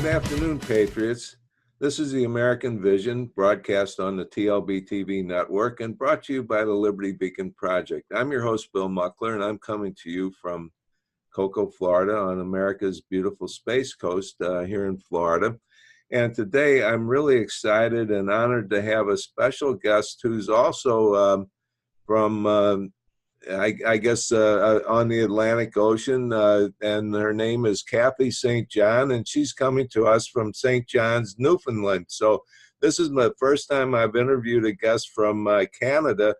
afternoon, Patriots. This is the American Vision, broadcast on the TLBTV network and brought to you by the Liberty Beacon Project. I'm your host, Bill Muckler, and I'm coming to you from Cocoa, Florida, on America's beautiful Space Coast here in Florida. And today I'm really excited and honored to have a special guest who's also from I guess on the Atlantic Ocean, and her name is Cathy Saint John, and she's coming to us from St. John's, Newfoundland. So this is my first time I've interviewed a guest from Canada,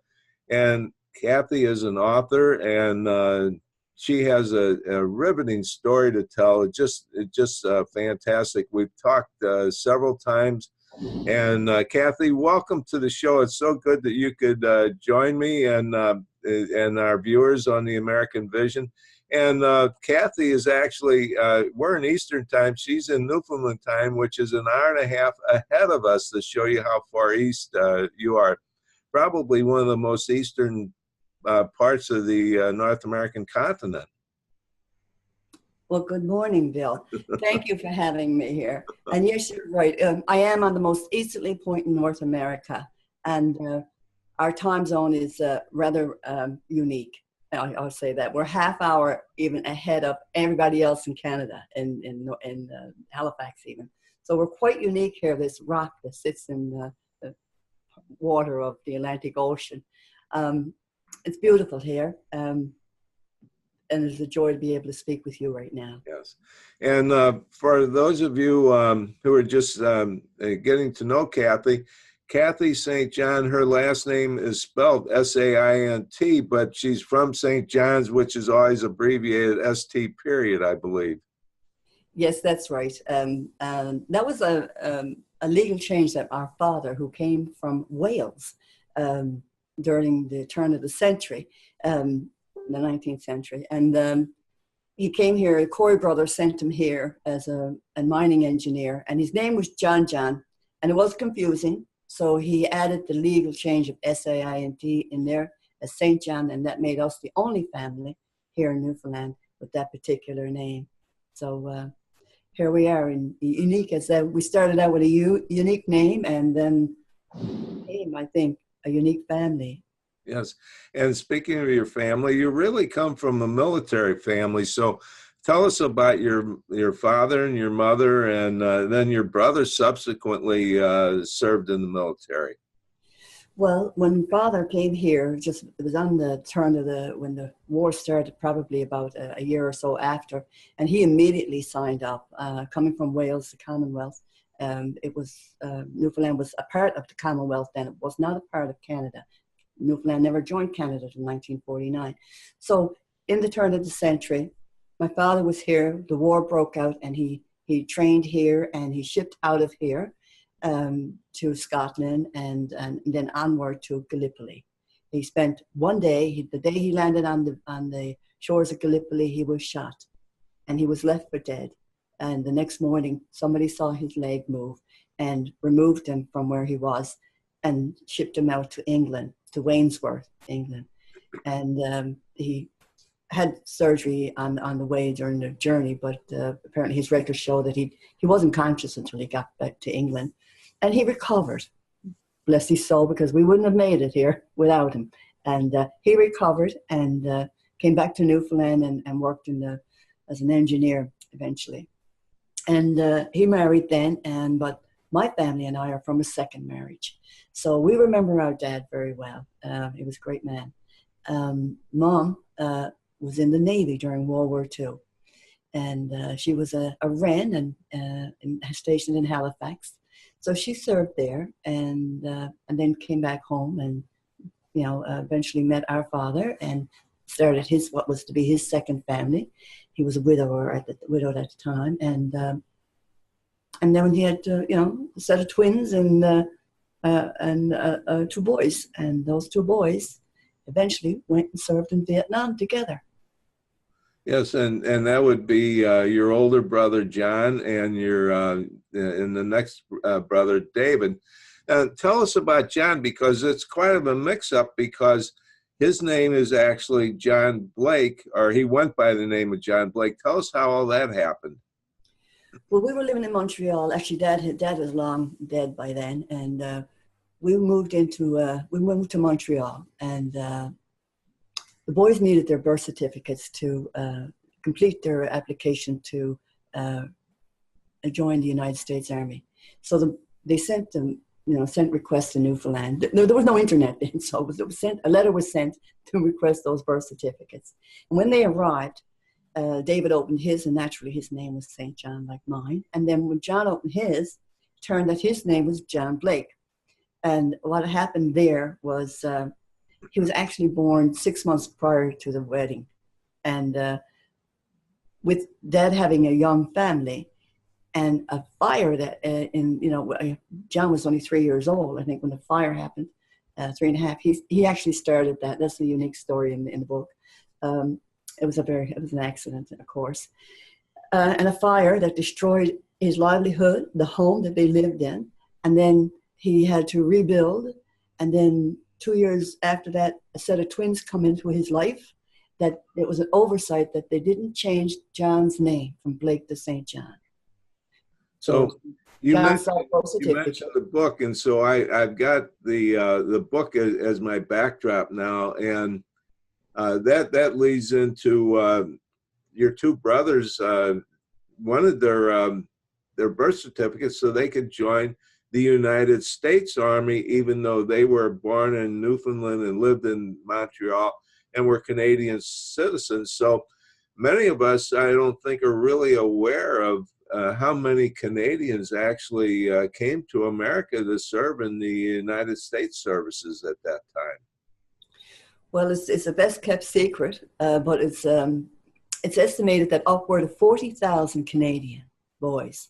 and Cathy is an author, and she has a riveting story to tell. It's just fantastic. We've talked several times. And Cathy, welcome to the show. It's so good that you could join me and our viewers on the American Vision. And Cathy is actually, we're in Eastern time. She's in Newfoundland time, which is an hour and a half ahead of us, to show you how far east you are. Probably one of the most eastern parts of the North American continent. Well, good morning, Bill. Thank you for having me here. And yes, you're right. I am on the most easterly point in North America, and our time zone is rather unique. I'll say that. We're half hour even ahead of everybody else in Canada, in Halifax even. So we're quite unique here, this rock that sits in the water of the Atlantic Ocean. It's beautiful here. And it's a joy to be able to speak with you right now. Yes. And for those of you who are just getting to know Cathy, Cathy Saint John, her last name is spelled S-A-I-N-T, but she's from St. John's, which is always abbreviated S-T period, I believe. Yes, that's right. That was a legal change that our father, who came from Wales during the turn of the century, the 19th century, and he came here. Corey Brothers sent him here as a mining engineer, and his name was John, and it was confusing, so he added the legal change of S-A-I-N-T in there as St. John, and that made us the only family here in Newfoundland with that particular name. So here we are, and unique as that. We started out with a unique name, and then became, I think, a unique family. Yes. And speaking of your family, you really come from a military family. So tell us about your father and your mother, and then your brother subsequently served in the military. Well, when father came here, it was on the turn of when the war started, probably about a year or so after, and he immediately signed up, coming from Wales, the Commonwealth. Newfoundland was a part of the Commonwealth then. It was not a part of Canada. Newfoundland never joined Canada until 1949. So in the turn of the century, my father was here, the war broke out, and he trained here, and he shipped out of here to Scotland and then onward to Gallipoli. He spent one day, the day he landed on the shores of Gallipoli, he was shot, and he was left for dead. And the next morning, somebody saw his leg move and removed him from where he was and shipped him out to England, to Wainsworth, England. And he had surgery on the way during the journey, but apparently his records show that he wasn't conscious until he got back to England. And he recovered, bless his soul, because we wouldn't have made it here without him. And he recovered and came back to Newfoundland and worked as an engineer eventually. And he married then, but my family and I are from a second marriage. So we remember our dad very well. He was a great man. Mom was in the Navy during World War II. And she was a Wren and stationed in Halifax. So she served there and then came back home and, eventually met our father and started what was to be his second family. He was a widowed at the time. And then he had, a set of twins and 2 boys. And those 2 boys eventually went and served in Viet Nam together. Yes, and that would be your older brother, John, and the next brother, David. Tell us about John, because it's quite of a mix-up, because his name is actually John Blake, or he went by the name of John Blake. Tell us how all that happened. Well, we were living in Montreal. Actually, Dad was long dead by then, and we moved to Montreal, and the boys needed their birth certificates to complete their application to join the United States Army. So they sent them, sent requests to Newfoundland. There was no internet then, so a letter was sent to request those birth certificates. And when they arrived, David opened his, and naturally his name was Saint John, like mine. And then when John opened his, it turned out his name was John Blake. And what happened there was he was actually born 6 months prior to the wedding. And with Dad having a young family and a fire that, John was only 3 years old, I think, when the fire happened, 3.5. He actually started that. That's a unique story in the book. It was an accident, of course, and a fire that destroyed his livelihood, the home that they lived in, and then he had to rebuild. And then 2 years after that, a set of twins come into his life. That it was an oversight that they didn't change John's name from Blake to Saint John. So you mentioned the book, and so I've got the book as my backdrop now, and that leads into your two brothers wanted their birth certificates so they could join the United States Army, even though they were born in Newfoundland and lived in Montreal and were Canadian citizens. So many of us, I don't think, are really aware of how many Canadians actually came to America to serve in the United States services at that time. Well, it's a best kept secret, but it's estimated that upward of 40,000 Canadian boys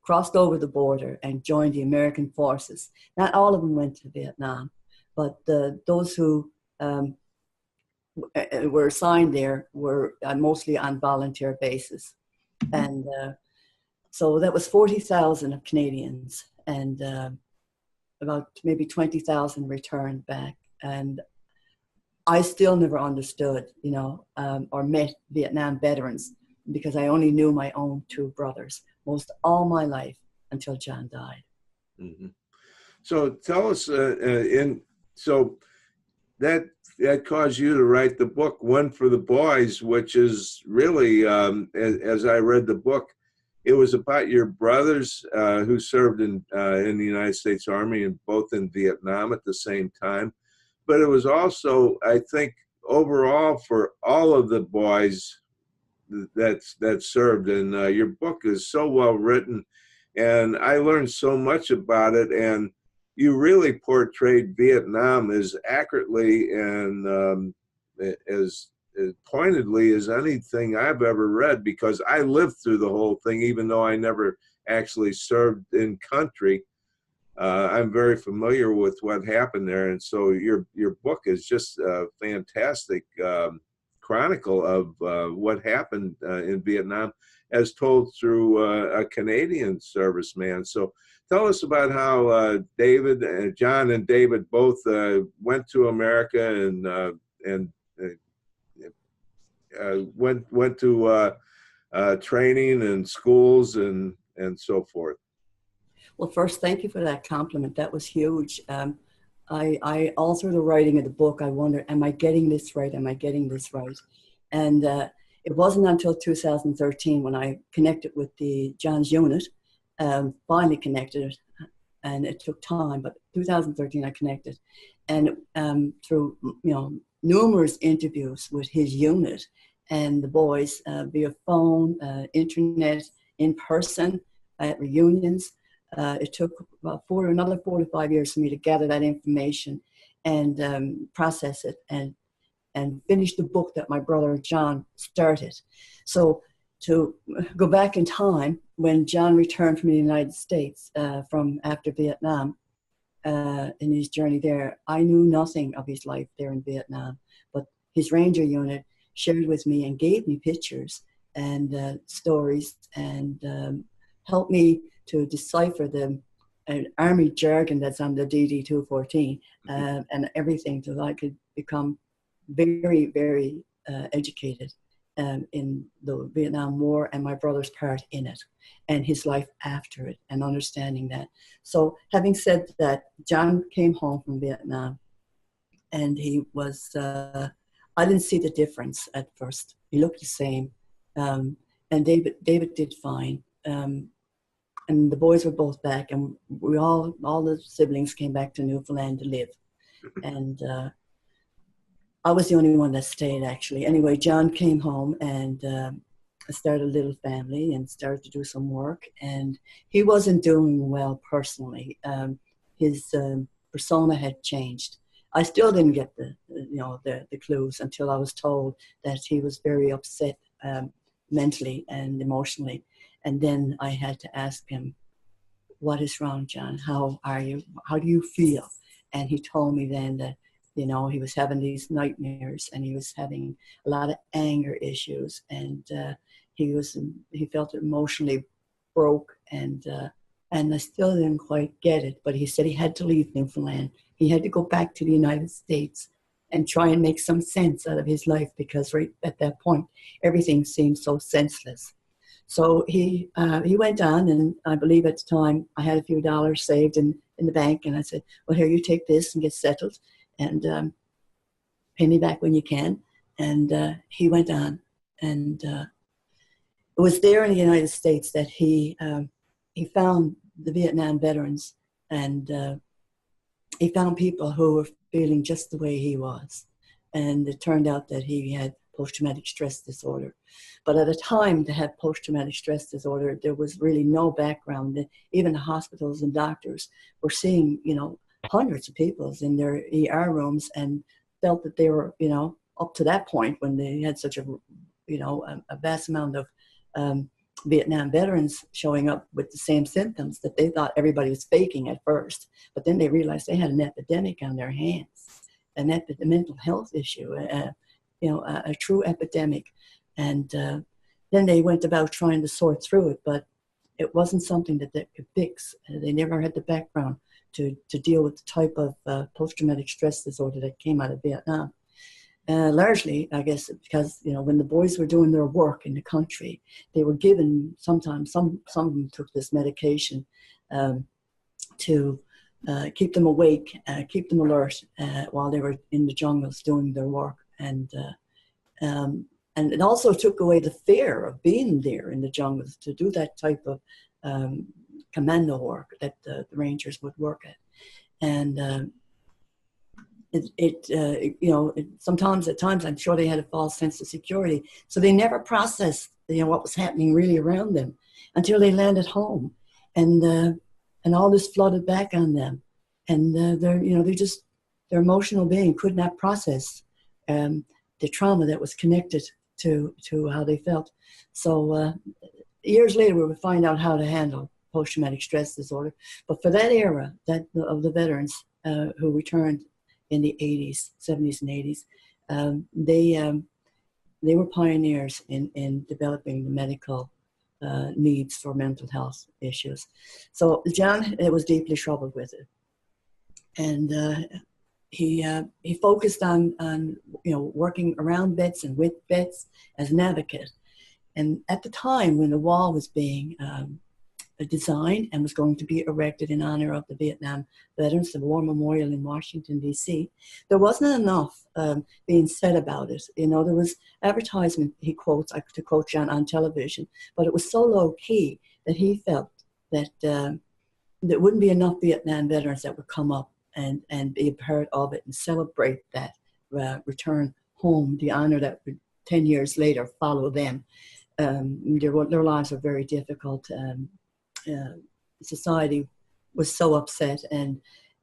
crossed over the border and joined the American forces. Not all of them went to Vietnam, but those who were assigned there were mostly on volunteer basis. And so that was 40,000 of Canadians, and about maybe 20,000 returned back. And I still never understood, or met Vietnam veterans, because I only knew my own two brothers most all my life until John died. Mm-hmm. So tell us, so that caused you to write the book, One for the Boys, which is really, as I read the book, it was about your brothers who served in the United States Army, and both in Vietnam at the same time. But it was also, I think, overall for all of the boys that served. And your book is so well written, and I learned so much about it. And you really portrayed Vietnam as accurately and as pointedly as anything I've ever read, because I lived through the whole thing, even though I never actually served in country. I'm very familiar with what happened there, and so your book is just a fantastic chronicle of what happened in Vietnam, as told through a Canadian serviceman. So tell us about how John and David both went to America and went to training and schools and so forth. Well, first, thank you for that compliment. That was huge. I all through the writing of the book, I wondered, am I getting this right? Am I getting this right? And it wasn't until 2013 when I connected with the John's unit, finally connected, and it took time, but 2013 I connected. And through numerous interviews with his unit and the boys via phone, internet, in person, at reunions, it took about another 4 to 5 years for me to gather that information and process it and finish the book that my brother John started. So to go back in time, when John returned from the United States from after Vietnam, in his journey there, I knew nothing of his life there in Vietnam, but his Ranger unit shared with me and gave me pictures and stories and helped me to decipher the Army jargon that's on the DD-214 and everything, so that I could become very, very educated in the Vietnam War and my brother's part in it and his life after it and understanding that. So having said that, John came home from Vietnam and he was, I didn't see the difference at first. He looked the same. And David did fine. And the boys were both back, and we all the siblings came back to Newfoundland to live. And I was the only one that stayed, actually. Anyway, John came home and started a little family and started to do some work. And he wasn't doing well personally. His persona had changed. I still didn't get the clues until I was told that he was very upset mentally and emotionally. And then I had to ask him, what is wrong, John? How are you? How do you feel? And he told me then that, he was having these nightmares and he was having a lot of anger issues. And he felt emotionally broke. And I still didn't quite get it. But he said he had to leave Newfoundland. He had to go back to the United States and try and make some sense out of his life, because right at that point, everything seemed so senseless. So he went on, and I believe at the time I had a few dollars saved in the bank, and I said, well, here, you take this and get settled, and pay me back when you can. And he went on, and it was there in the United States that he found the Vietnam veterans, and he found people who were feeling just the way he was. And it turned out that he had post-traumatic stress disorder. But at the time to have post-traumatic stress disorder, there was really no background. Even the hospitals and doctors were seeing, hundreds of people in their ER rooms and felt that they were, up to that point when they had such a vast amount of Vietnam veterans showing up with the same symptoms, that they thought everybody was faking at first. But then they realized they had an epidemic on their hands, a mental health issue, a true epidemic. And then they went about trying to sort through it, but it wasn't something that they could fix. They never had the background to deal with the type of post-traumatic stress disorder that came out of Vietnam. Largely, I guess, because, when the boys were doing their work in the country, they were given, sometimes some of them took this medication to keep them awake, keep them alert while they were in the jungles doing their work. And it also took away the fear of being there in the jungles to do that type of commando work that the Rangers would work at. And sometimes, at times, I'm sure they had a false sense of security. So they never processed, what was happening really around them until they landed home, and all this flooded back on them, and their emotional being could not process the trauma that was connected to how they felt. So years later, we would find out how to handle post-traumatic stress disorder. But for that era, of the veterans who returned in the 80s, 70s and 80s, they were pioneers in developing the medical needs for mental health issues. So John was deeply troubled with it. And he focused on working around vets and with vets as an advocate. And at the time when the wall was being designed and was going to be erected in honor of the Vietnam veterans, the War Memorial in Washington, D.C., there wasn't enough being said about it. There was advertisement, he quotes, to quote John, on television, but it was so low key that he felt that there wouldn't be enough Vietnam veterans that would come up and be a part of it and celebrate that return home, the honor that would 10 years later follow them. Their lives were very difficult. Society was so upset, and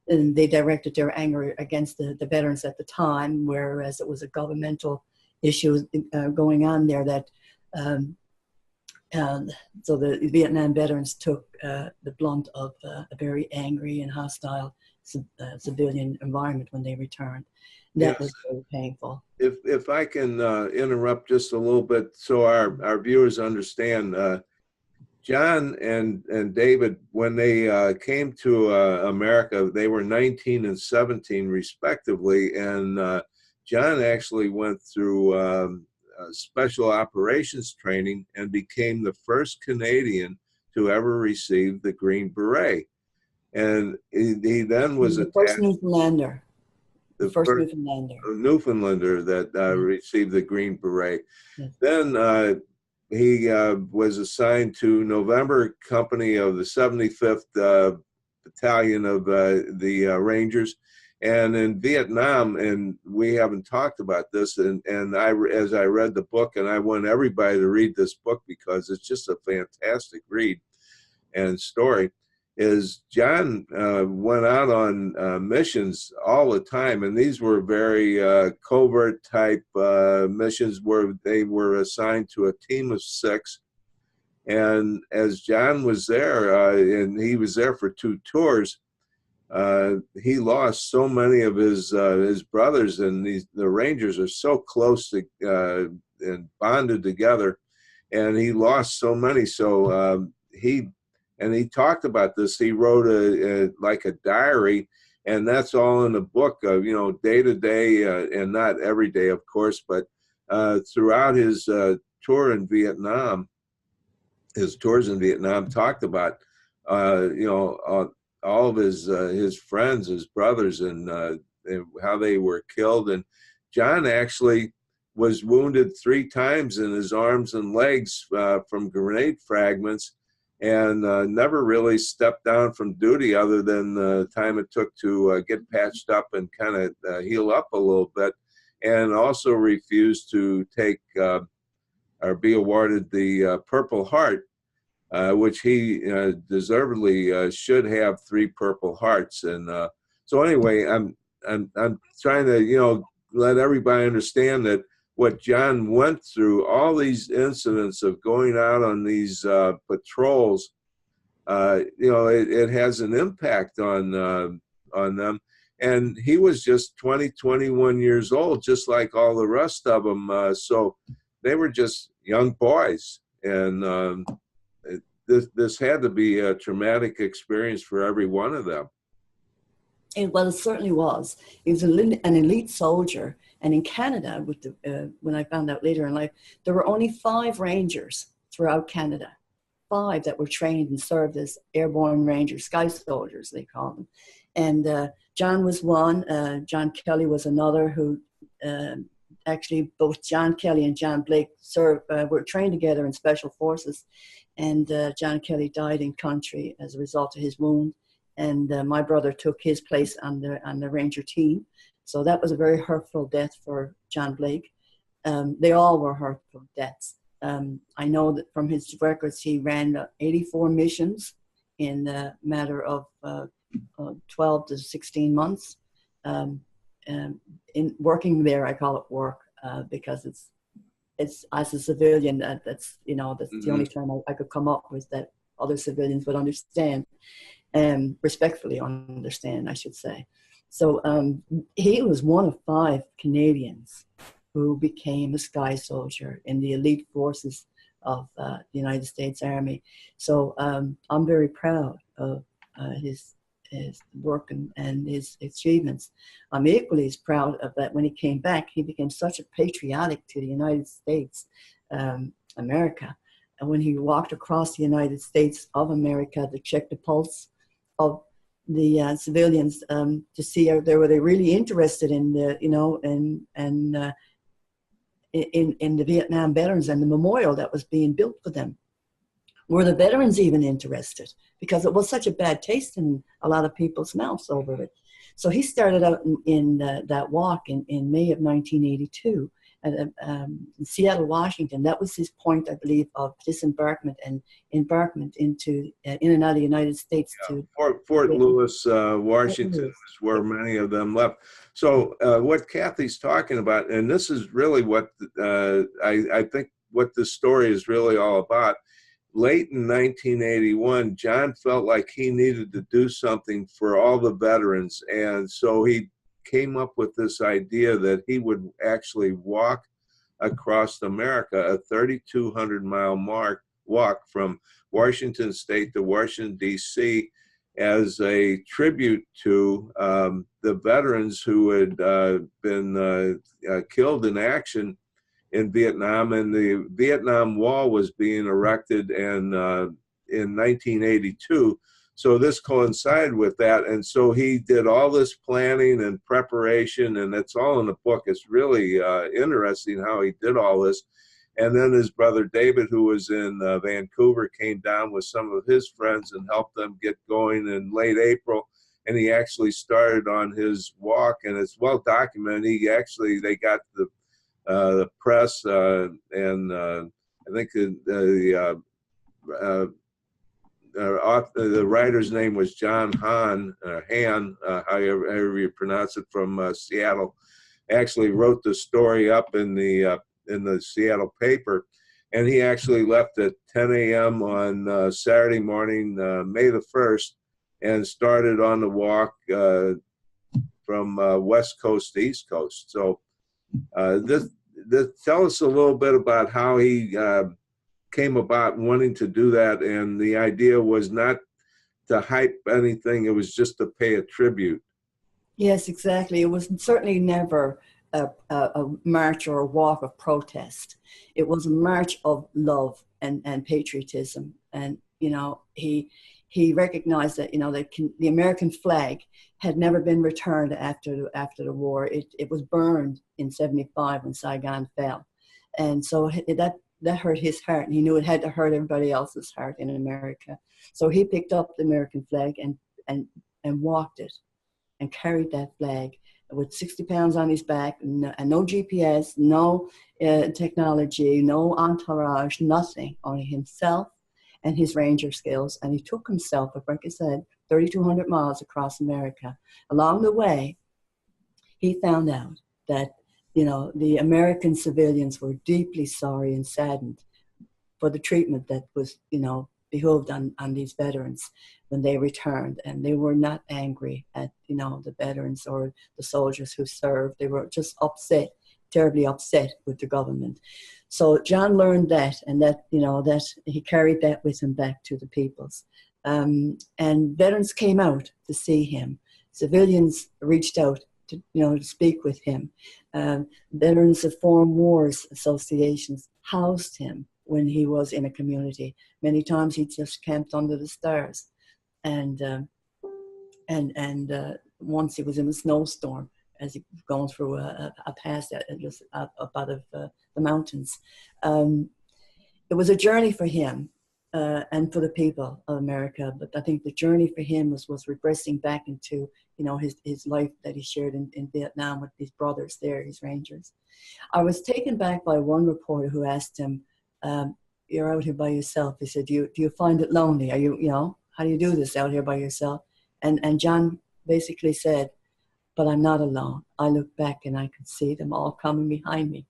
they directed their anger against the veterans at the time, whereas it was a governmental issue going on there that so the Vietnam veterans took the blunt of a very angry and hostile civilian environment when they returned. That was very painful. If I can interrupt just a little bit so our viewers understand, John and David, when they came to America, they were 19 and 17 respectively, and John actually went through special operations training and became the first Canadian to ever receive the Green Beret. And he then was the first Newfoundlander. The first Newfoundlander that received the Green Beret. Yes. Then he was assigned to November Company of the 75th Battalion of the Rangers. And in Vietnam, and we haven't talked about this, and as I read the book, and I want everybody to read this book because it's just a fantastic read and story, is John went out on missions all the time, and these were very covert type missions where they were assigned to a team of 6. And as John was there, and he was there for 2 tours, he lost so many of his brothers, and the Rangers are so close to and bonded together, and he lost so many. So he talked about this. He wrote like a diary, and that's all in the book of, day to day, and not every day, of course, but throughout his tour in Vietnam, his tours in Vietnam talked about, all of his friends, his brothers, and how they were killed. And John actually was wounded 3 times in his arms and legs from grenade fragments, and never really stepped down from duty other than the time it took to get patched up and kind of heal up a little bit, and also refused to take or be awarded the Purple Heart, which he deservedly should have 3 Purple Hearts. And so anyway, I'm trying to let everybody understand that what John went through, all these incidents of going out on these patrols, it has an impact on them. And he was just 20, 21 years old, just like all the rest of them. So they were just young boys, and this had to be a traumatic experience for every one of them. Well, it certainly was. He was an elite soldier. And in Canada, when I found out later in life, there were only 5 Rangers throughout Canada, 5 that were trained and served as airborne Rangers, sky soldiers, they call them. And John was one. John Kelly was another who actually both John Kelly and John Blake were trained together in special forces. And John Kelly died in country as a result of his wound. And my brother took his place on the Ranger team. So that was a very hurtful death for John Blake. They all were hurtful deaths. I know that from his records, he ran 84 missions in a matter of 12 to 16 months. In working there, I call it work because it's as a civilian, that's the only term I could come up with that other civilians would understand, and respectfully understand, I should say. So he was one of 5 Canadians who became a sky soldier in the elite forces of the United States Army. So I'm very proud of his work and his achievements. I'm equally as proud of that when he came back, he became such a patriotic to the United States, America. And when he walked across the United States of America to check the pulse of the civilians, to see were they really interested in the, in the Vietnam veterans and the memorial that was being built for them. Were the veterans even interested? Because it was such a bad taste in a lot of people's mouths over it. So he started out in that walk in May of 1982 in Seattle, Washington. That was his point, I believe, of disembarkment and embarkment into in and out of the United States. Yeah, to Fort Lewis, Washington, is where many of them left. So what Cathy's talking about, and this is really what I think what this story is really all about. Late in 1981, John felt like he needed to do something for all the veterans, and so he came up with this idea that he would actually walk across America, a 3,200-mile walk from Washington State to Washington, D.C., as a tribute to the veterans who had been killed in action in Vietnam, and the Vietnam Wall was being erected in 1982. So this coincided with that, and so he did all this planning and preparation, and it's all in the book. It's really interesting how he did all this. And then his brother David, who was in Vancouver, came down with some of his friends and helped them get going in late April. And he actually started on his walk, and it's well documented. They got the press, and I think the writer's name was John Han, however you pronounce it, from Seattle, actually wrote the story up in the Seattle paper. And he actually left at 10 a.m. on Saturday morning, May the 1st, and started on the walk from West Coast to East Coast. So tell us a little bit about how he came about wanting to do that, and the idea was not to hype anything, it was just to pay a tribute. Yes, exactly. It was certainly never a march or a walk of protest. It was a march of love and patriotism. And, you know, he recognized that, you know, that the American flag had never been returned after the war. It was burned in 1975 when Saigon fell. And so that hurt his heart, and he knew it had to hurt everybody else's heart in America. So he picked up the American flag and walked it and carried that flag with 60 pounds on his back, and no GPS, no technology, no entourage, nothing, only himself and his ranger skills. And he took himself, like I said, 3,200 miles across America. Along the way, he found out that, you know, the American civilians were deeply sorry and saddened for the treatment that was, you know, behoved on these veterans when they returned. And they were not angry at, you know, the veterans or the soldiers who served. They were just upset, terribly upset with the government. So John learned that, and that, you know, that he carried that with him back to the peoples. And veterans came out to see him. Civilians reached out to, you know, to speak with him. Veterans of foreign wars associations housed him when he was in a community. Many times he just camped under the stars. And once he was in a snowstorm as he was going through a pass just up out of the mountains. It was a journey for him and for the people of America. But I think the journey for him was regressing back into, you know, his life that he shared in Vietnam with his brothers there, his Rangers. I was taken back by one reporter who asked him, "You're out here by yourself." He said, "Do you find it lonely? Are you know, how do you do this out here by yourself?" And John basically said, "But I'm not alone. I look back and I can see them all coming behind me."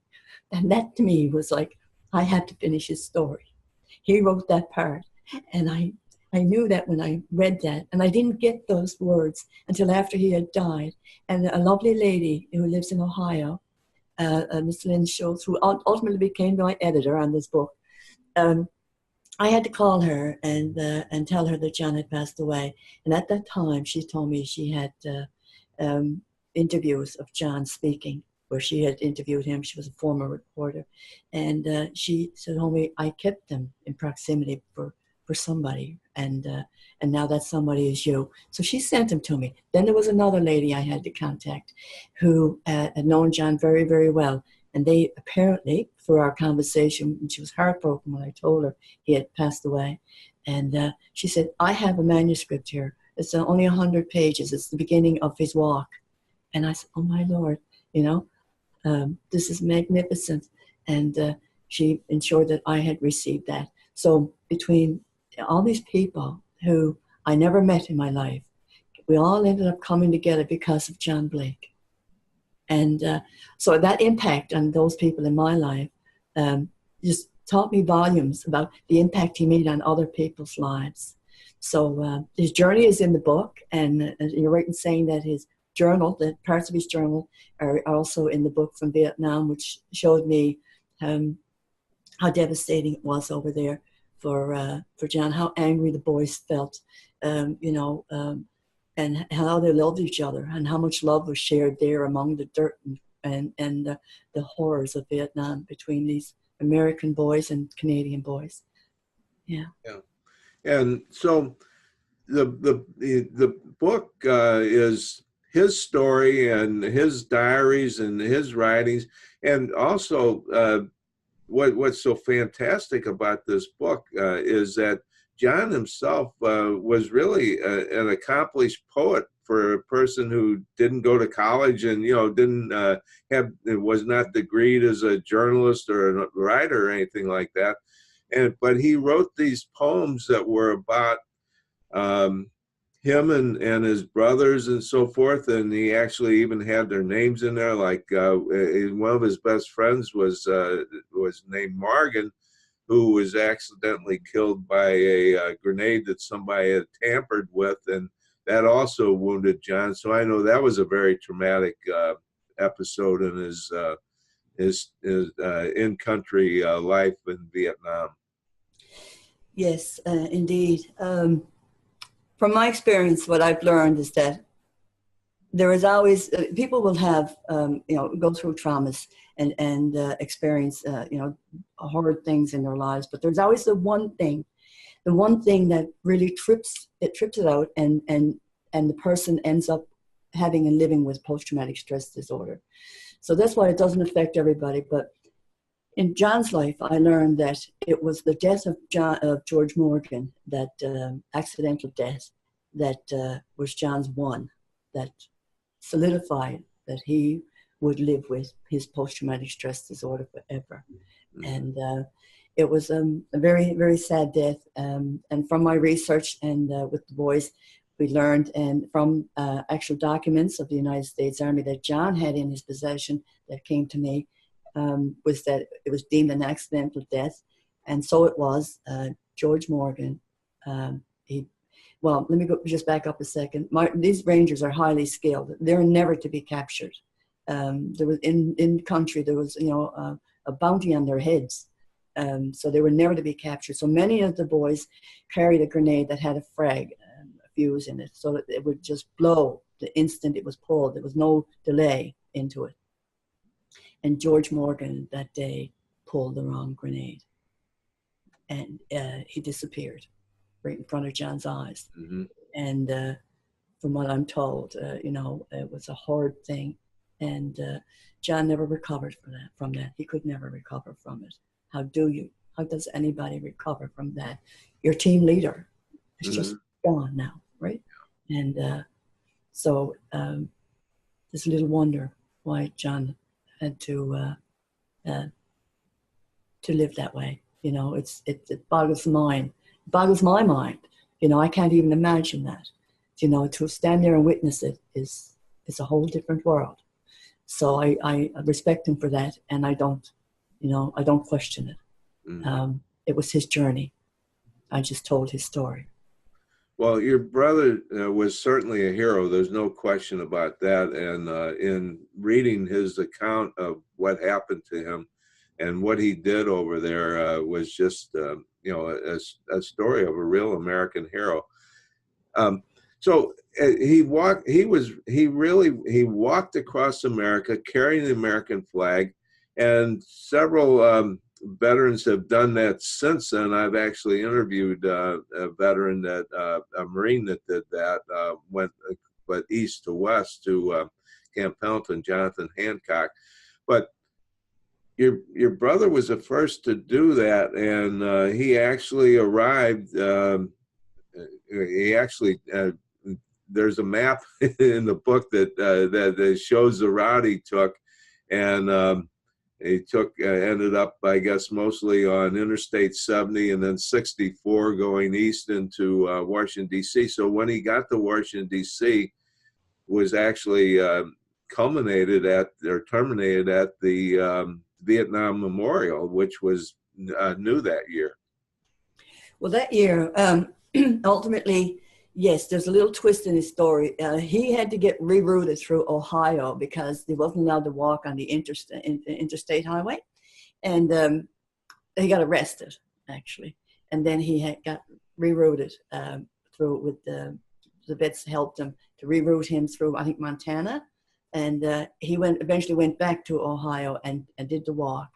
And that to me was like, I had to finish his story. He wrote that part, and I knew that when I read that, and I didn't get those words until after he had died. And a lovely lady who lives in Ohio, Miss Lynn Schultz, who ultimately became my editor on this book, I had to call her and tell her that John had passed away. And at that time, she told me she had interviews of John speaking, where she had interviewed him. She was a former reporter. And she told me I kept them in proximity for somebody. And now that somebody is you. So she sent them to me. Then there was another lady I had to contact who had known John very, very well. And they apparently, through our conversation, and she was heartbroken when I told her he had passed away. And she said, "I have a manuscript here. It's only 100 pages. It's the beginning of his walk." And I said, "Oh my Lord, you know, this is magnificent." And she ensured that I had received that. So between all these people who I never met in my life, we all ended up coming together because of John Blake. And so that impact on those people in my life just taught me volumes about the impact he made on other people's lives. So his journey is in the book, and you're right in saying that his journal, that parts of his journal are also in the book from Vietnam, which showed me how devastating it was over there for John, how angry the boys felt, you know, and how they loved each other, and how much love was shared there among the dirt and the horrors of Vietnam between these American boys and Canadian boys. Yeah. Yeah. And so the book is his story and his diaries and his writings, and also what's so fantastic about this book is that John himself was really an accomplished poet for a person who didn't go to college and didn't was not degreed as a journalist or a writer or anything like that. But he wrote these poems that were about him and his brothers and so forth, and he actually even had their names in there. Like one of his best friends was named Morgan, who was accidentally killed by a grenade that somebody had tampered with, and that also wounded John. So I know that was a very traumatic episode in his in-country life in Vietnam. Yes, indeed. From my experience, what I've learned is that there is always, people will have, go through traumas and experience, horrid things in their lives, but there's always the one thing that really trips it out, and the person ends up having and living with post-traumatic stress disorder. So that's why it doesn't affect everybody. But in John's life, I learned that it was the death of George Morgan, that accidental death, that was John's one, that solidified that he would live with his post-traumatic stress disorder forever. Mm-hmm. And it was a very, very sad death. And from my research and with the boys, we learned, and from actual documents of the United States Army that John had in his possession that came to me, was that it was deemed an accidental death. And so it was. George Morgan, well, let me just back up a second. These Rangers are highly skilled. They're never to be captured. There was in country, there was a bounty on their heads. So they were never to be captured. So many of the boys carried a grenade that had a frag, a fuse in it, so that it would just blow the instant it was pulled. There was no delay into it. And George Morgan that day pulled the wrong grenade, and he disappeared right in front of John's eyes. Mm-hmm. And from what I'm told, it was a hard thing, and John never recovered from that. He could never recover from it. How does anybody recover from that? Your team leader is mm-hmm. just gone now, right? And so there's little wonder why John had to live that way. It boggles my mind. I can't even imagine that. To stand there and witness it is a whole different world. So I respect him for that, and I don't question it. Mm-hmm. It was his journey. I just told his story. Well, your brother was certainly a hero. There's no question about that. And in reading his account of what happened to him and what he did over there was just, a story of a real American hero. So he walked across America carrying the American flag, and several veterans have done that since then. I've actually interviewed a veteran a Marine that did that, went east to west to Camp Pendleton, Jonathan Hancock. But your brother was the first to do that, and he actually arrived. There's a map in the book that shows the route he took, and he ended up, I guess, mostly on Interstate 70 and then 64 going east into Washington, D.C. So when he got to Washington, D.C., was actually terminated at the Vietnam Memorial, which was new that year. Well, that year, ultimately, yes, there's a little twist in his story. He had to get rerouted through Ohio because he wasn't allowed to walk on the interstate highway. And he got arrested, actually. And then he got rerouted through with the vets helped him to reroute him through, I think, Montana, And he eventually went back to Ohio and did the walk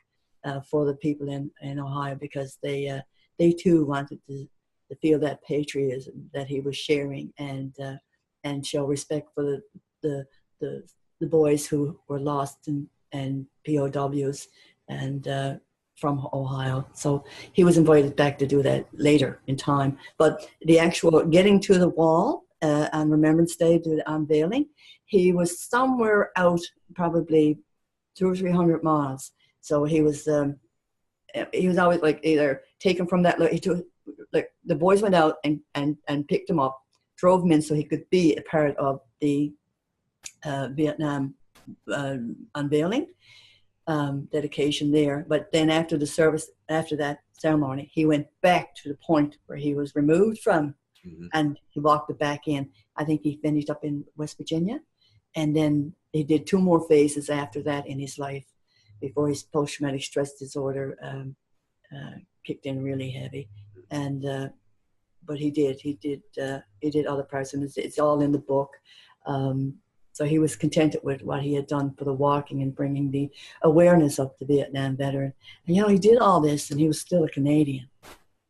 for the people in Ohio, because they too wanted to feel that patriotism that he was sharing, and show respect for the boys who were lost and POWs and from Ohio. So he was invited back to do that later in time. But the actual getting to the wall on Remembrance Day, to the unveiling, he was somewhere out probably 200 or 300 miles. So he was always like either taken from that. Like the boys went out and picked him up, drove him in so he could be a part of the Viet Nam unveiling dedication there. But then after the service, after that ceremony, he went back to the point where he was removed from, and he walked it back in. I think he finished up in West Virginia, and then he did 2 more phases after that in his life before his post-traumatic stress disorder kicked in really heavy. And but he did other parts, and it's all in the book. So he was contented with what he had done for the walking and bringing the awareness of the Vietnam veteran. And, he did all this, and he was still a Canadian,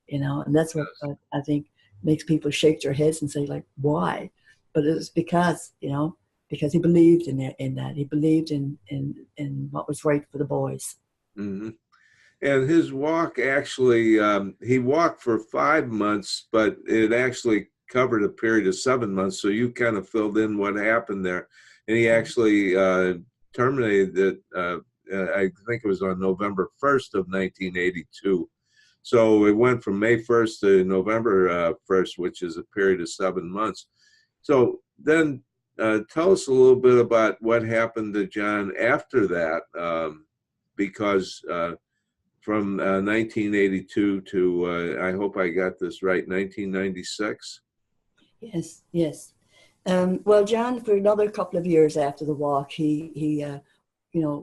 and that's what I think makes people shake their heads and say, like, why? But it was because, because he believed in that. He believed in what was right for the boys. Mm-hmm. And his walk actually, he walked for 5 months, but it actually covered a period of 7 months. So you kind of filled in what happened there. And he actually terminated it, I think it was on November 1st of 1982. So it went from May 1st to November 1st, which is a period of 7 months. So then tell us a little bit about what happened to John after that, because from 1982 to, I hope I got this right, 1996? Yes. Well, John, for another couple of years after the walk, he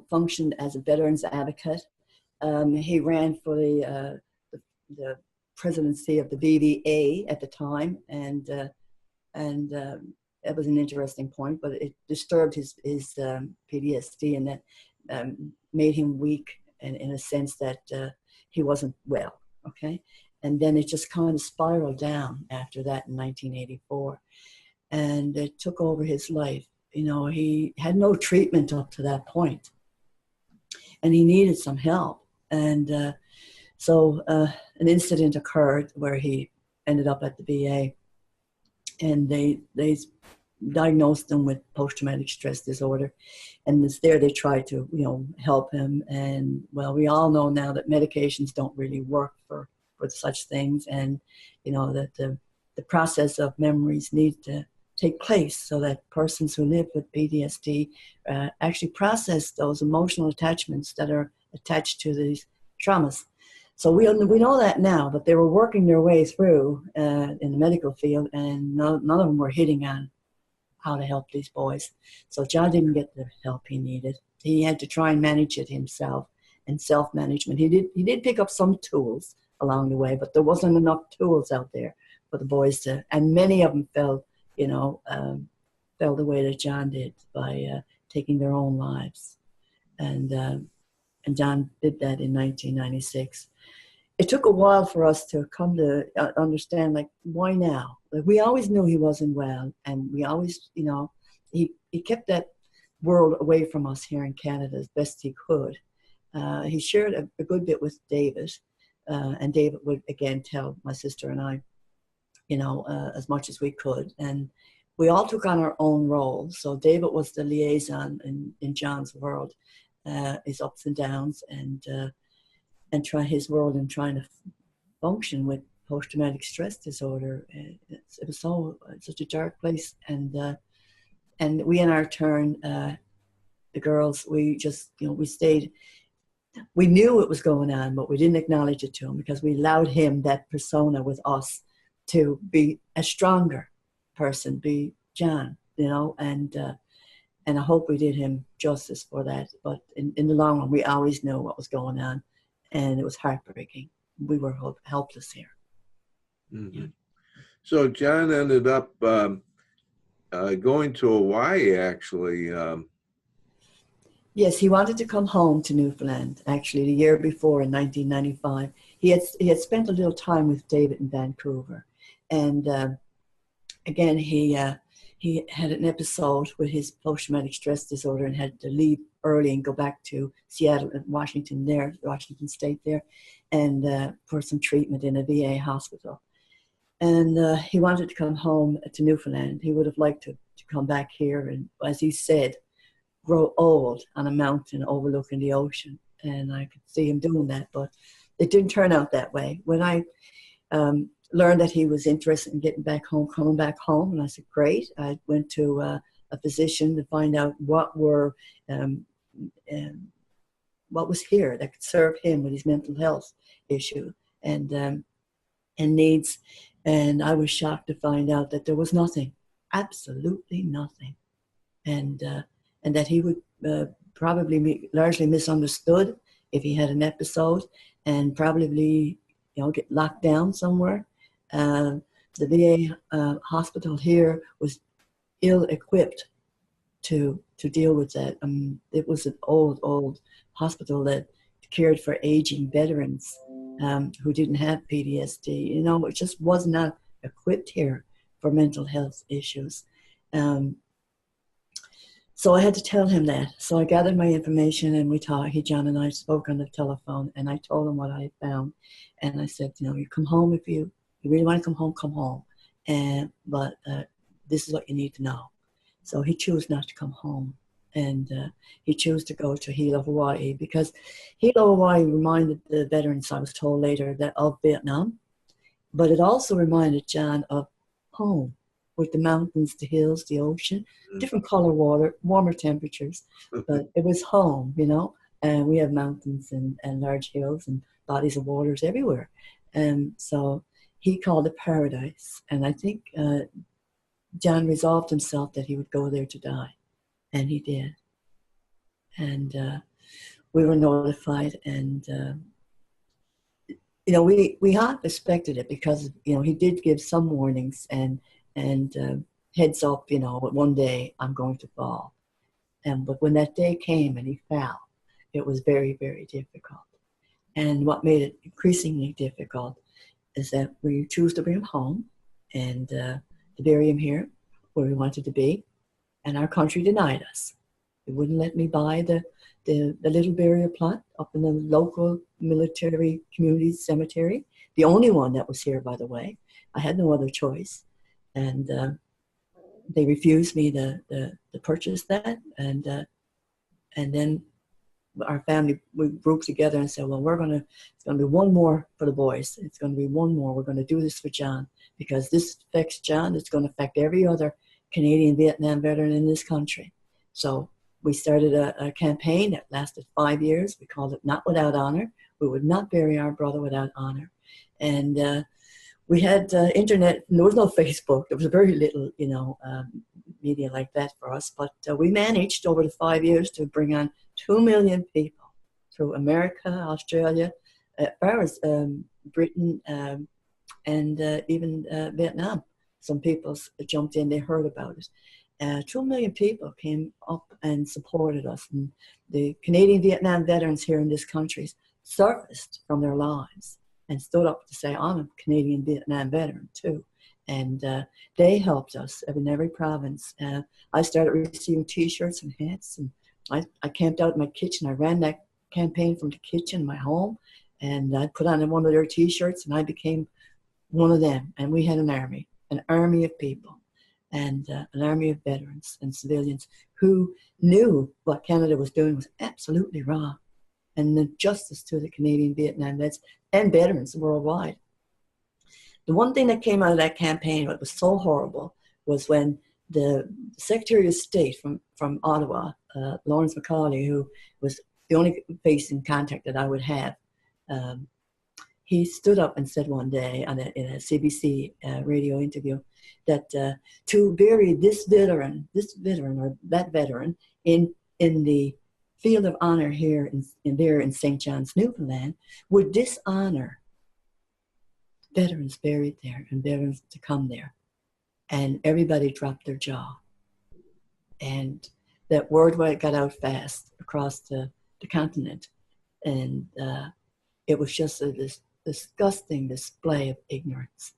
functioned as a veterans advocate. He ran for the presidency of the VVA at the time, and that was an interesting point, but it disturbed his PTSD, and that made him weak, and in a sense that he wasn't well. Okay. And then it just kind of spiraled down after that in 1984. And it took over his life. He had no treatment up to that point, and he needed some help. And so an incident occurred where he ended up at the VA, and they diagnosed him with post-traumatic stress disorder. And it's there they tried to, help him. And, well, we all know now that medications don't really work for such things, and that the process of memories need to take place so that persons who live with PTSD actually process those emotional attachments that are attached to these traumas. So we know that now, but they were working their way through in the medical field, and none of them were hitting on how to help these boys. So John didn't get the help he needed. He had to try and manage it himself, and self-management. He did pick up some tools along the way, but there wasn't enough tools out there for the boys to, and many of them fell the way that John did by taking their own lives. And John did that in 1996. It took a while for us to come to understand, like, why now? Like, we always knew he wasn't well, and we always, he kept that world away from us here in Canada as best he could. He shared a good bit with David, and David would again tell my sister and I, as much as we could. And we all took on our own roles. So David was the liaison in John's world, his ups and downs, and try his world in trying to function with post-traumatic stress disorder. It was such a dark place. And we, in our turn, the girls, we just, we stayed. We knew it was going on, but we didn't acknowledge it to him, because we allowed him, that persona with us, to be a stronger person, be John, and I hope we did him justice for that. But in the long run, we always knew what was going on, and it was heartbreaking. We were helpless here. Mm-hmm. Yeah. So John ended up going to Hawaii, actually. Yes, he wanted to come home to Newfoundland, actually, the year before in 1995. He had spent a little time with David in Vancouver. And again, he had an episode with his post-traumatic stress disorder and had to leave early and go back to Seattle and Washington State there, and for some treatment in a VA hospital. And he wanted to come home to Newfoundland. He would have liked to come back here and, as he said, grow old on a mountain overlooking the ocean. And I could see him doing that, but it didn't turn out that way. When I learned that he was interested in getting back home, coming back home, and I said, great. I went to a physician to find out what was here that could serve him with his mental health issue and needs. And I was shocked to find out that there was nothing, absolutely nothing. And that he would probably be largely misunderstood if he had an episode, and probably, get locked down somewhere. The VA hospital here was ill-equipped to deal with that. It was an old hospital that cared for aging veterans who didn't have PTSD. It just was not equipped here for mental health issues. So I had to tell him that. So I gathered my information and we talked. John and I spoke on the telephone, and I told him what I had found. And I said, you come home if you really want to come home. But this is what you need to know. So he chose not to come home. And he chose to go to Hilo, Hawaii, because Hilo, Hawaii reminded the veterans, I was told later, that of Viet Nam. But it also reminded John of home, with the mountains, the hills, the ocean, different color water, warmer temperatures, but it was home, and we have mountains and large hills and bodies of waters everywhere. And so he called it paradise. And I think John resolved himself that he would go there to die, and he did. And we were notified, and we half expected it because, he did give some warnings and heads up, one day I'm going to fall. But when that day came and he fell, it was very, very difficult. And what made it increasingly difficult is that we chose to bring him home and to bury him here where we wanted to be. And our country denied us. They wouldn't let me buy the little burial plot up in the local military community cemetery, the only one that was here, by the way. I had no other choice. And they refused me to purchase that. And then our family, we broke together and said, well, it's going to be one more for the boys. It's going to be one more. We're going to do this for John, because this affects John. It's going to affect every other Canadian Viet Nam veteran in this country. So we started a campaign that lasted 5 years. We called it Not Without Honor. We would not bury our brother without honor. And we had internet. There was no Facebook. There was very little, media like that for us. But we managed over the 5 years to bring on 2 million people through America, Australia, as far as Britain, and even Vietnam. Some people jumped in. They heard about it. 2 million people came up and supported us. And the Canadian Vietnam veterans here in this country surfaced from their lives and stood up to say, I'm a Canadian Vietnam veteran too. And they helped us in every province. I started receiving T-shirts and hats, and I camped out in my kitchen. I ran that campaign from the kitchen in my home, and I put on one of their T-shirts, and I became one of them. And we had an army of people, and an army of veterans and civilians who knew what Canada was doing was absolutely wrong, and the justice to the Canadian Vietnam vets and veterans worldwide. The one thing that came out of that campaign, what was so horrible, was when the Secretary of State from Ottawa, Lawrence Macaulay, who was the only face in contact that I would have, he stood up and said one day in a CBC radio interview that to bury this veteran or that veteran in the field of honor here in St. John's, Newfoundland, would dishonor veterans buried there and veterans to come there. And everybody dropped their jaw. And that word got out fast across the continent. And it was just this disgusting display of ignorance.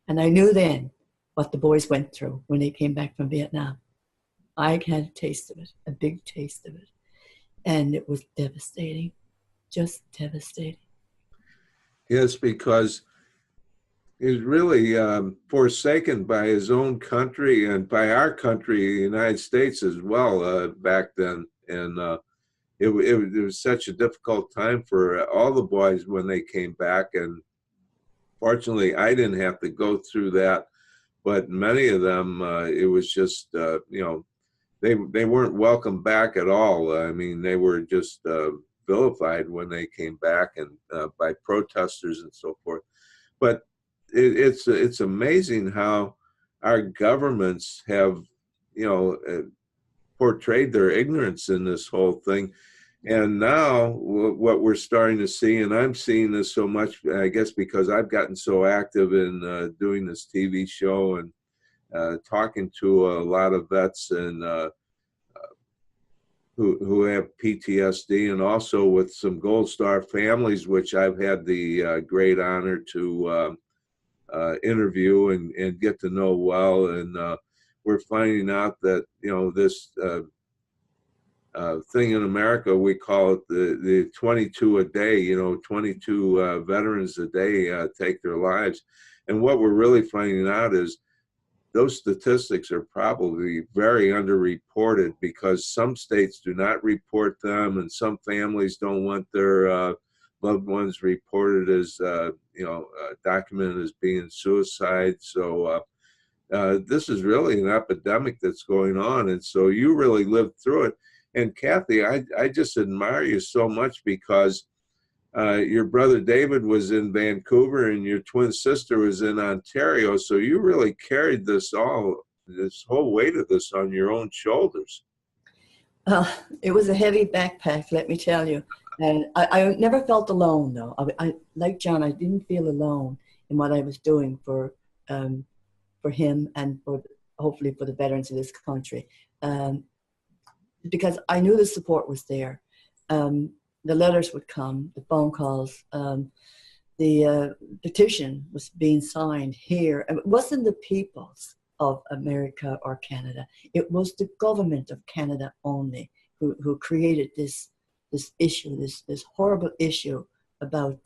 And I knew then what the boys went through when they came back from Vietnam. I had a taste of it, a big taste of it. And it was devastating, just devastating. Yes, because he was really forsaken by his own country and by our country, the United States, as well, back then. And it was such a difficult time for all the boys when they came back. And fortunately, I didn't have to go through that. But many of them, it was just, they weren't welcome back at all. I mean, they were just vilified when they came back, and by protesters and so forth. But it's amazing how our governments have, portrayed their ignorance in this whole thing. And now what we're starting to see, and I'm seeing this so much, I guess, because I've gotten so active in doing this TV show and talking to a lot of vets and who have PTSD, and also with some Gold Star families, which I've had the great honor to interview and get to know well. And we're finding out that, this thing in America, we call it the 22 a day, 22 veterans a day take their lives. And what we're really finding out is those statistics are probably very underreported, because some states do not report them, and some families don't want their loved ones reported as, documented as being suicide. So this is really an epidemic that's going on. And so you really lived through it. And Cathy, I just admire you so much, because your brother David was in Vancouver and your twin sister was in Ontario. So you really carried this whole weight of this on your own shoulders. It was a heavy backpack, let me tell you. And I never felt alone, though. I like John, I didn't feel alone in what I was doing for him and hopefully for the veterans of this country. Because I knew the support was there. The letters would come, the phone calls, the petition was being signed here. It wasn't the peoples of America or Canada. It was the government of Canada only who created this issue, this horrible issue about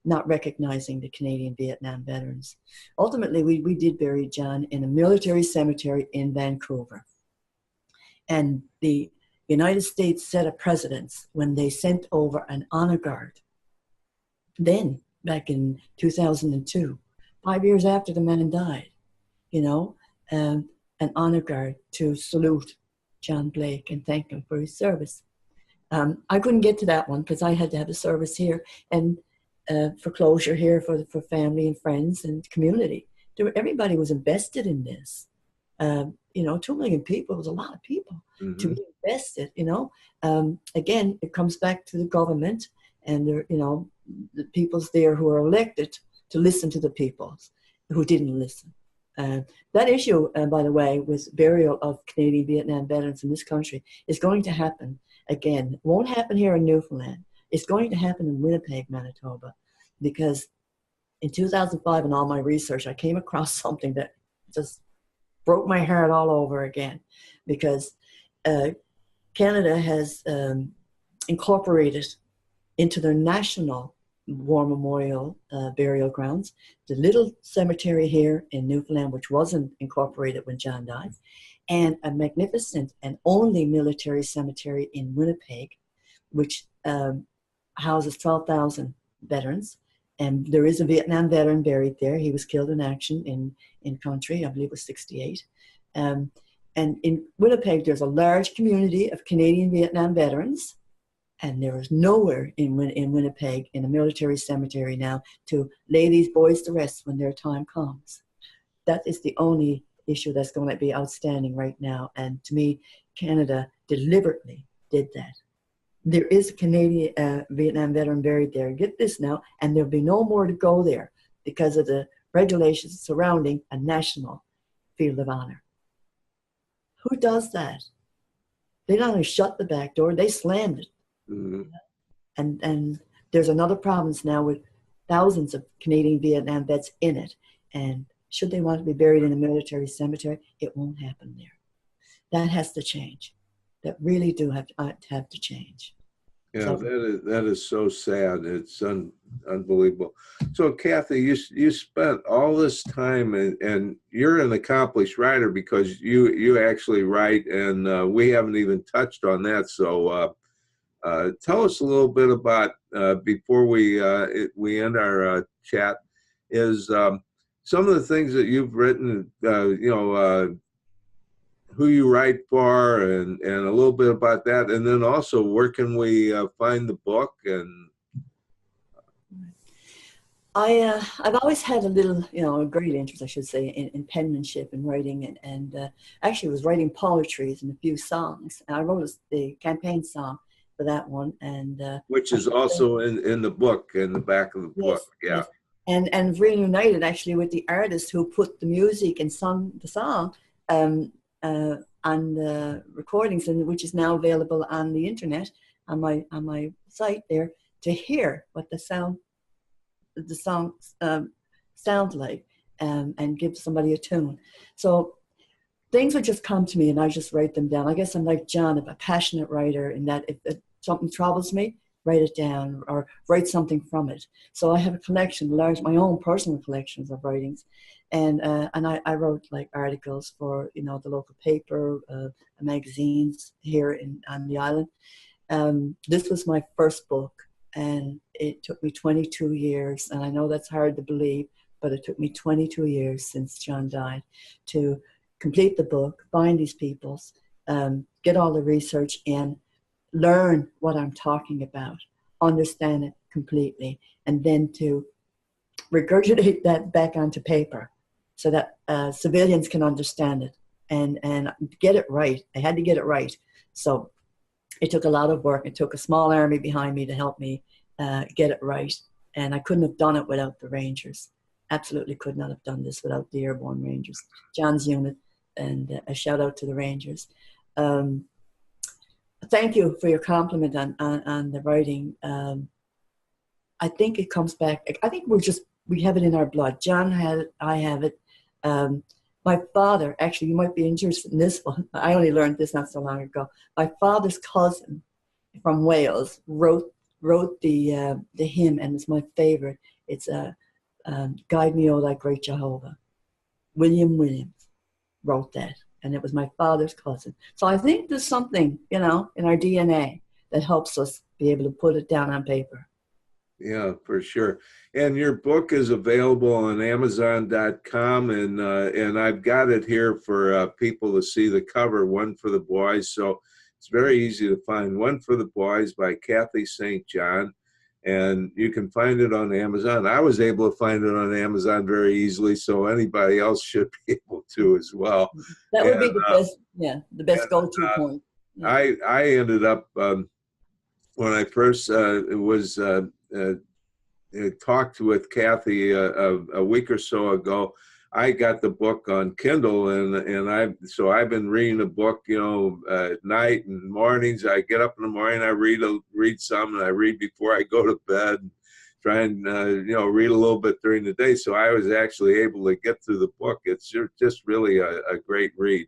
not recognizing the Canadian Vietnam veterans. Ultimately, we did bury John in a military cemetery in Vancouver. And the United States set a precedence when they sent over an honor guard. Then, back in 2002, 5 years after the man died, an honor guard to salute John Blake and thank him for his service. I couldn't get to that one because I had to have a service here and for closure here for family and friends and community. Everybody was invested in this. 2 million people was a lot of people to be invested, Again, it comes back to the government and, the peoples there who are elected to listen to the peoples who didn't listen. That issue, by the way, with burial of Canadian Vietnam veterans in this country is going to happen again. It won't happen here in Newfoundland. It's going to happen in Winnipeg, Manitoba, because in 2005 in all my research, I came across something that just broke my heart all over again, because Canada has incorporated into their national war memorial burial grounds the little cemetery here in Newfoundland, which wasn't incorporated when John died, and a magnificent and only military cemetery in Winnipeg, which houses 12,000 veterans. And there is a Vietnam veteran buried there. He was killed in action in country, I believe it was 68. And in Winnipeg, there's a large community of Canadian Vietnam veterans, and there is nowhere in Winnipeg in a military cemetery now to lay these boys to rest when their time comes. That is the only issue that's going to be outstanding right now. And to me, Canada deliberately did that. There is a Canadian Vietnam veteran buried there. Get this now, and there'll be no more to go there because of the regulations surrounding a national field of honor. Who does that? they not only shut the back door, they slammed it. Mm-hmm. And there's another province now with thousands of Canadian Vietnam vets in it. And should they want to be buried in a military cemetery, it won't happen there. That has to change. That really do have to change. Yeah, that is so sad. It's unbelievable. So, Cathy, you spent all this time, and you're an accomplished writer because you actually write, and we haven't even touched on that. So, tell us a little bit about before we end our chat. Is some of the things that you've written, who you write for, and a little bit about that, and then also where can we find the book? And I've always had a little, a great interest, I should say, in penmanship and writing, and actually was writing poetries and a few songs. And I wrote the campaign song for that one, and which is also in the book, in the back of the book. Yeah. Yes. And reunited actually with the artist who put the music and sung the song on the recordings, and which is now available on the internet on my site there, to hear what the song sound like, and give somebody a tune. So things would just come to me and I just write them down. I guess I'm like John, a passionate writer, in that if something troubles me, write it down or write something from it. So I have a collection, my own personal collections of writings. And I wrote like articles for, the local paper, magazines here on the island. This was my first book, and it took me 22 years. And I know that's hard to believe, but it took me 22 years since John died to complete the book, find these peoples, get all the research in, learn what I'm talking about, understand it completely, and then to regurgitate that back onto paper so that civilians can understand it and get it right. I had to get it right. So it took a lot of work. It took a small army behind me to help me get it right. And I couldn't have done it without the Rangers. Absolutely could not have done this without the Airborne Rangers, John's unit, and a shout out to the Rangers. Thank you for your compliment on the writing. I think it comes back. I think we have it in our blood. John had it, I have it. My father, actually, you might be interested in this one. I only learned this not so long ago. My father's cousin from Wales wrote the hymn, and it's my favorite. It's Guide Me, O Thy Great Jehovah. William Williams wrote that, and it was my father's cousin. So I think there's something, in our DNA that helps us be able to put it down on paper. Yeah, for sure. And your book is available on Amazon.com, and I've got it here for people to see the cover, One for the Boys. So it's very easy to find. One for the Boys by Cathy Saint John, and you can find it on Amazon. I was able to find it on Amazon very easily, so anybody else should be able to as well. That would be the best, the best go-to point. Yeah. I ended up, when I first talked with Cathy a week or so ago, I got the book on Kindle, and I've been reading the book, at night and mornings. I get up in the morning, I read some, and I read before I go to bed, try and read a little bit during the day. So I was actually able to get through the book. It's just really a great read.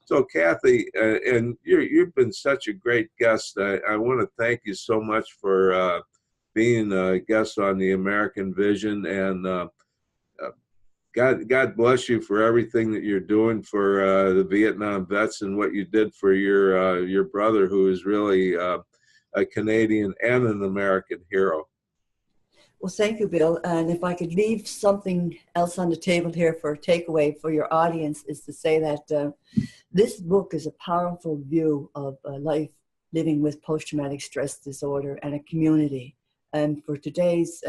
So Cathy, and you've been such a great guest. I want to thank you so much for being a guest on the American Vision, and God bless you for everything that you're doing for the Vietnam vets and what you did for your brother, who is really a Canadian and an American hero. Well, thank you, Bill. And if I could leave something else on the table here for a takeaway for your audience, is to say that this book is a powerful view of life living with post-traumatic stress disorder and a community. And for today's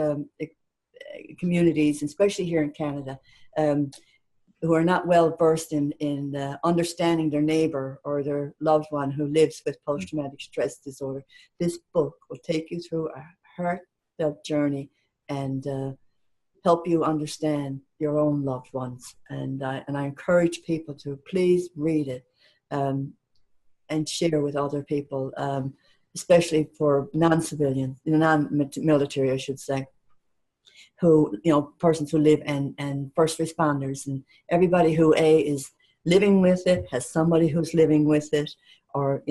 communities, especially here in Canada, who are not well versed in understanding their neighbor or their loved one who lives with post-traumatic stress disorder, this book will take you through a heartfelt journey and help you understand your own loved ones. And I encourage people to please read it. And and share with other people, especially for non-civilians, non-military, I should say, who, persons who live, and first responders, and everybody who is living with it, has somebody who's living with it, or,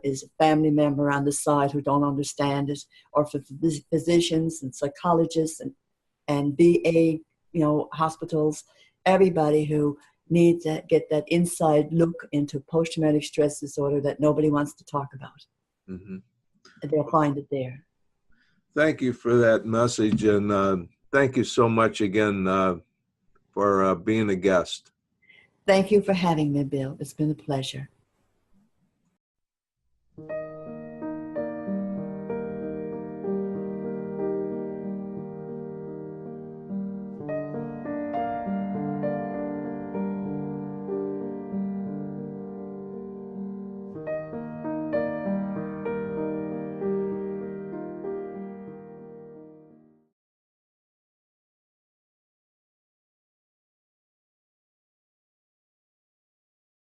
is a family member on the side who don't understand it, or for physicians and psychologists and VA, hospitals, everybody who needs to get that inside look into post-traumatic stress disorder that nobody wants to talk about. Mm-hmm. They'll find it there. Thank you for that message, and thank you so much again for being a guest. Thank you for having me, Bill. It's been a pleasure.